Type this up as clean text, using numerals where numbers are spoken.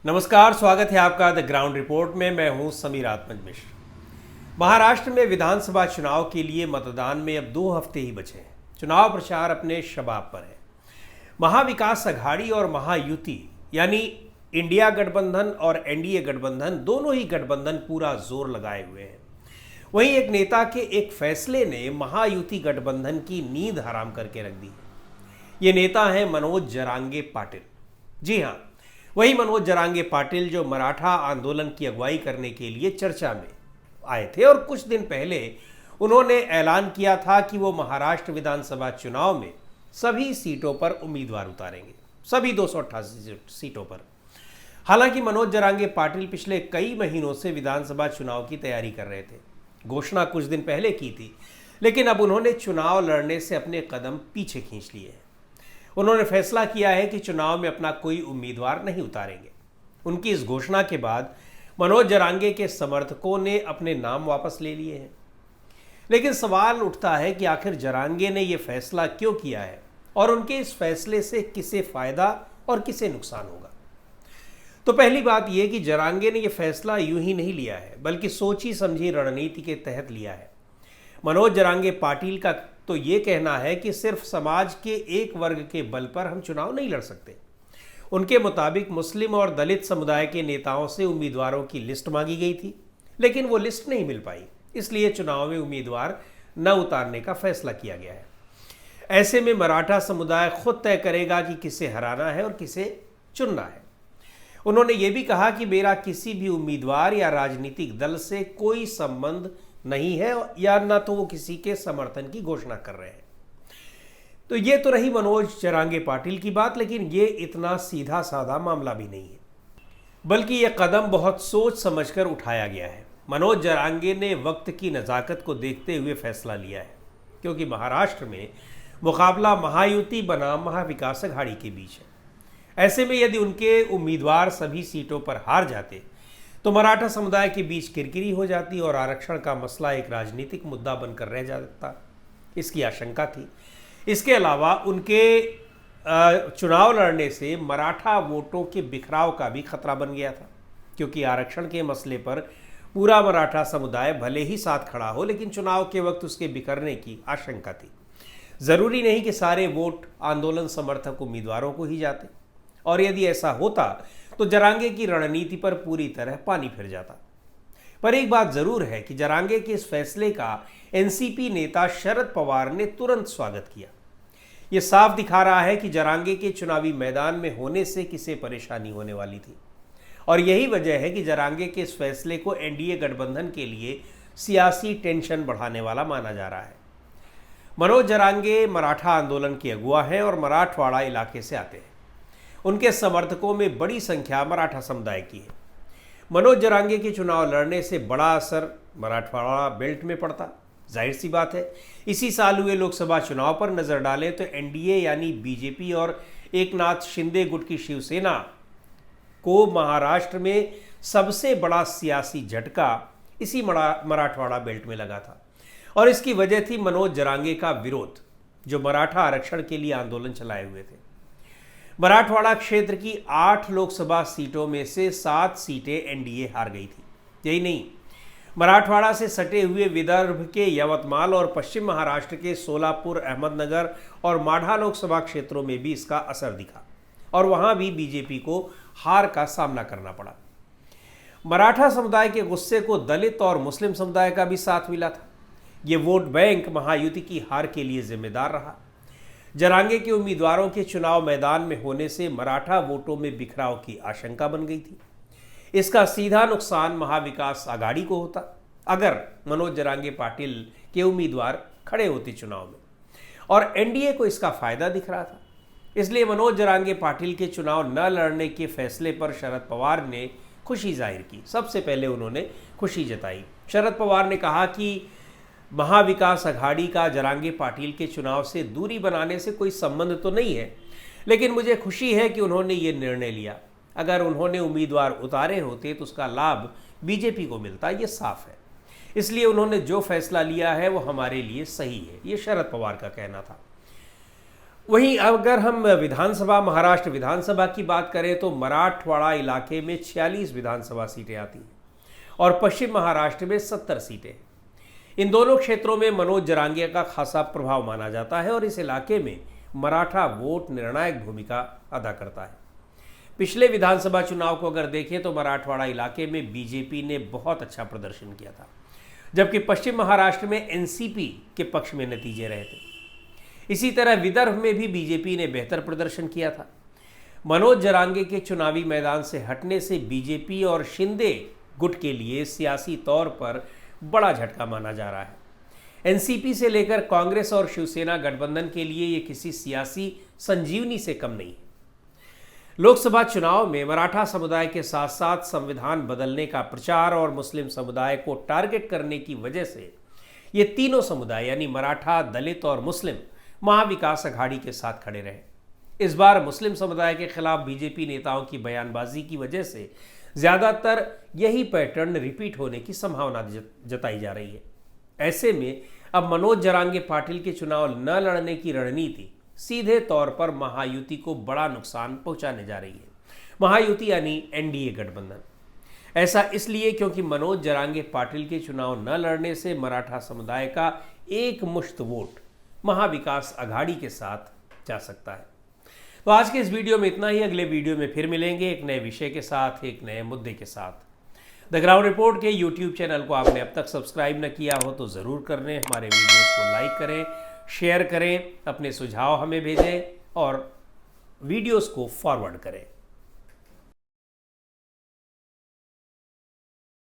नमस्कार, स्वागत है आपका द ग्राउंड रिपोर्ट में। मैं हूं समीर आत्मज मिश्र। महाराष्ट्र में विधानसभा चुनाव के लिए मतदान में अब 2 हफ्ते ही बचे हैं। चुनाव प्रचार अपने शबाब पर है। महाविकास अघाड़ी और महायुति यानी इंडिया गठबंधन और एनडीए गठबंधन, दोनों ही गठबंधन पूरा जोर लगाए हुए हैं। वहीं एक नेता के एक फैसले ने महायुति गठबंधन की नींद हराम करके रख दी। ये नेता है मनोज जरांगे पाटिल। जी हाँ, वही मनोज जरांगे पाटिल जो मराठा आंदोलन की अगुवाई करने के लिए चर्चा में आए थे और कुछ दिन पहले उन्होंने ऐलान किया था कि वो महाराष्ट्र विधानसभा चुनाव में सभी सीटों पर उम्मीदवार उतारेंगे, सभी 288 सीटों पर। हालांकि मनोज जरांगे पाटिल पिछले कई महीनों से विधानसभा चुनाव की तैयारी कर रहे थे। घोषणा कुछ दिन पहले की थी, लेकिन अब उन्होंने चुनाव लड़ने से अपने कदम पीछे खींच लिए हैं। उन्होंने फैसला किया है कि चुनाव में अपना कोई उम्मीदवार नहीं उतारेंगे। उनकी इस घोषणा के बाद मनोज जरांगे के समर्थकों ने अपने नाम वापस ले लिए हैं। लेकिन सवाल उठता है कि आखिर जरांगे ने यह फैसला क्यों किया है और उनके इस फैसले से किसे फायदा और किसे नुकसान होगा। तो पहली बात यह कि जरांगे ने यह फैसला यूं ही नहीं लिया है, बल्कि सोची समझी रणनीति के तहत लिया है। मनोज जरांगे पाटिल का तो ये कहना है कि सिर्फ समाज के एक वर्ग के बल पर हम चुनाव नहीं लड़ सकते। उनके मुताबिक मुस्लिम और दलित समुदाय के नेताओं से उम्मीदवारों की लिस्ट मांगी गई थी, लेकिन वो लिस्ट नहीं मिल पाई, इसलिए चुनाव में उम्मीदवार न उतारने का फैसला किया गया है। ऐसे में मराठा समुदाय खुद तय करेगा कि किसे हराना है और किसे चुनना है। उन्होंने ये भी कहा कि मेरा किसी भी उम्मीदवार या राजनीतिक दल से कोई संबंध नहीं है या ना तो वो किसी के समर्थन की घोषणा कर रहे हैं। तो ये तो रही मनोज जरांगे पाटिल की बात, लेकिन ये इतना सीधा साधा मामला भी नहीं है, बल्कि ये कदम बहुत सोच समझकर उठाया गया है। मनोज जरांगे ने वक्त की नज़ाकत को देखते हुए फैसला लिया है, क्योंकि महाराष्ट्र में मुकाबला महायुति बनाम महाविकास अघाड़ी के बीच है। ऐसे में यदि उनके उम्मीदवार सभी सीटों पर हार जाते तो मराठा समुदाय के बीच किरकिरी हो जाती और आरक्षण का मसला एक राजनीतिक मुद्दा बनकर रह जाता, इसकी आशंका थी। इसके अलावा उनके चुनाव लड़ने से मराठा वोटों के बिखराव का भी खतरा बन गया था, क्योंकि आरक्षण के मसले पर पूरा मराठा समुदाय भले ही साथ खड़ा हो, लेकिन चुनाव के वक्त उसके बिखरने की आशंका थी। ज़रूरी नहीं कि सारे वोट आंदोलन समर्थक उम्मीदवारों को ही जाते, और यदि ऐसा होता तो जरांगे की रणनीति पर पूरी तरह पानी फिर जाता। पर एक बात जरूर है कि जरांगे के इस फैसले का एनसीपी नेता शरद पवार ने तुरंत स्वागत किया। यह साफ दिखा रहा है कि जरांगे के चुनावी मैदान में होने से किसे परेशानी होने वाली थी, और यही वजह है कि जरांगे के इस फैसले को एनडीए गठबंधन के लिए सियासी टेंशन बढ़ाने वाला माना जा रहा है। मनोज जरांगे मराठा आंदोलन के अगुवा हैं और मराठवाड़ा इलाके से आते हैं। उनके समर्थकों में बड़ी संख्या मराठा समुदाय की है। मनोज जरांगे के चुनाव लड़ने से बड़ा असर मराठवाड़ा बेल्ट में पड़ता, जाहिर सी बात है। इसी साल हुए लोकसभा चुनाव पर नजर डालें तो एनडीए यानी बीजेपी और एकनाथ शिंदे गुट की शिवसेना को महाराष्ट्र में सबसे बड़ा सियासी झटका इसी मराठवाड़ा बेल्ट में लगा था, और इसकी वजह थी मनोज जरांगे का विरोध, जो मराठा आरक्षण के लिए आंदोलन चलाए हुए थे। मराठवाड़ा क्षेत्र की 8 लोकसभा सीटों में से 7 सीटें एनडीए हार गई थी। यही नहीं, मराठवाड़ा से सटे हुए विदर्भ के यवतमाल और पश्चिम महाराष्ट्र के सोलापुर, अहमदनगर और माढा लोकसभा क्षेत्रों में भी इसका असर दिखा, और वहां भी बीजेपी को हार का सामना करना पड़ा। मराठा समुदाय के गुस्से को दलित और मुस्लिम समुदाय का भी साथ मिला था। ये वोट बैंक महायुति की हार के लिए जिम्मेदार रहा। जरांगे के उम्मीदवारों के चुनाव मैदान में होने से मराठा वोटों में बिखराव की आशंका बन गई थी। इसका सीधा नुकसान महाविकास अघाड़ी को होता अगर मनोज जरांगे पाटिल के उम्मीदवार खड़े होते चुनाव में, और एनडीए को इसका फायदा दिख रहा था। इसलिए मनोज जरांगे पाटिल के चुनाव न लड़ने के फैसले पर शरद पवार ने खुशी जाहिर की। सबसे पहले उन्होंने खुशी जताई। शरद पवार ने कहा कि महाविकास अघाड़ी का जरांगे पाटिल के चुनाव से दूरी बनाने से कोई संबंध तो नहीं है, लेकिन मुझे खुशी है कि उन्होंने ये निर्णय लिया। अगर उन्होंने उम्मीदवार उतारे होते तो उसका लाभ बीजेपी को मिलता, ये साफ है। इसलिए उन्होंने जो फैसला लिया है वो हमारे लिए सही है, ये शरद पवार का कहना था। वहीं अगर हम विधानसभा महाराष्ट्र विधानसभा की बात करें तो मराठवाड़ा इलाके में 46 विधानसभा सीटें आती हैं और पश्चिम महाराष्ट्र में 70 सीटें। इन दोनों क्षेत्रों में मनोज जरांगे का खासा प्रभाव माना जाता है और इस इलाके में मराठा वोट निर्णायक भूमिका अदा करता है। पिछले विधानसभा चुनाव को अगर देखें तो मराठवाड़ा इलाके में बीजेपी ने बहुत अच्छा प्रदर्शन किया था, जबकि पश्चिम महाराष्ट्र में एनसीपी के पक्ष में नतीजे रहे थे। इसी तरह विदर्भ में भी बीजेपी ने बेहतर प्रदर्शन किया था। मनोज जरांगे के चुनावी मैदान से हटने से बीजेपी और शिंदे गुट के लिए सियासी तौर पर बड़ा झटका माना जा रहा है। एनसीपी से लेकर कांग्रेस और शिवसेना गठबंधन के लिए ये किसी सियासी संजीवनी से कम नहीं है। लोकसभा चुनाव में मराठा समुदाय के साथ साथ संविधान बदलने का प्रचार और मुस्लिम समुदाय को टारगेट करने की वजह से ये तीनों समुदाय यानी मराठा, दलित और मुस्लिम महाविकास अघाड़ी के साथ खड़े रहे। इस बार मुस्लिम समुदाय के खिलाफ बीजेपी नेताओं की बयानबाजी की वजह से ज्यादातर यही पैटर्न रिपीट होने की संभावना जताई जा रही है। ऐसे में अब मनोज जरांगे पाटिल के चुनाव न लड़ने की रणनीति सीधे तौर पर महायुति को बड़ा नुकसान पहुंचाने जा रही है। महायुति यानी एनडीए गठबंधन। ऐसा इसलिए क्योंकि मनोज जरांगे पाटिल के चुनाव न लड़ने से मराठा समुदाय का एक मुश्त वोट महाविकास अघाड़ी के साथ जा सकता है। तो आज के इस वीडियो में इतना ही। अगले वीडियो में फिर मिलेंगे एक नए विषय के साथ, एक नए मुद्दे के साथ। द ग्राउंड रिपोर्ट के यूट्यूब चैनल को आपने अब तक सब्सक्राइब न किया हो तो ज़रूर कर लें। हमारे वीडियोस को लाइक करें, शेयर करें, अपने सुझाव हमें भेजें और वीडियोस को फॉरवर्ड करें।